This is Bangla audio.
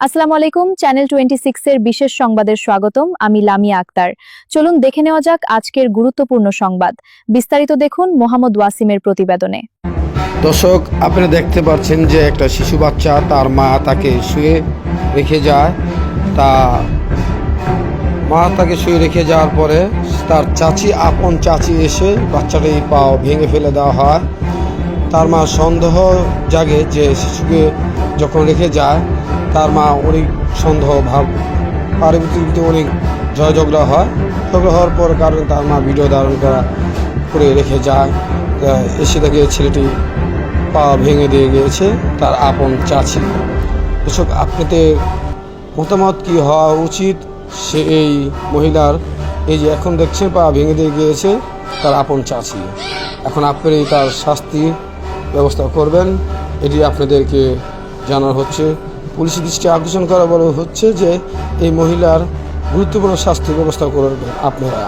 আসসালামু আলাইকুম, চ্যানেল 26 এর বিশেষ সংবাদের স্বাগতম। আমি লামিয়া আক্তার। চলুন দেখে নেওয়া যাক আজকের গুরুত্বপূর্ণ সংবাদ। বিস্তারিত দেখুন মোহাম্মদ ওয়াসিমের প্রতিবেদনে। দর্শক, আপনারা দেখতে পাচ্ছেন যে একটা শিশু বাচ্চা তার মা তাকে শুয়ে রেখে যায়। মা তাকে শুয়ে রেখে যাওয়ার পরে তার আপন চাচি এসে বাচ্চাটাই পা ভেঙে ফেলে দেওয়া হয়। তার মা সন্দেহ জাগে যে শিশুকে যখন রেখে যায় তার মা অনেক সন্দেহ ভাব পারিবারিক অনেক ঝগড়া হয়। ঝগড়া হওয়ার পর কারণে তার মা ভিডিও ধারণ করে রেখে যায়। এসে দেখে ছেলেটি পা ভেঙে দিয়ে গিয়েছে তার আপন চাচি। দর্শক, আপনাদের মতামত কি হওয়া উচিত সে এই মহিলার? এই যে এখন দেখছেন পা ভেঙে দিয়ে গিয়েছে তার আপন চাচি, এখন আপনারাই তার শাস্তির ব্যবস্থা করবেন, এটি আপনাদেরকে জানানো হচ্ছে। পুলিশের দৃষ্টি আকর্ষণ করা বলা হচ্ছে যে এই মহিলার গুরুত্বপূর্ণ শাস্তির ব্যবস্থা করবেন আপনারা।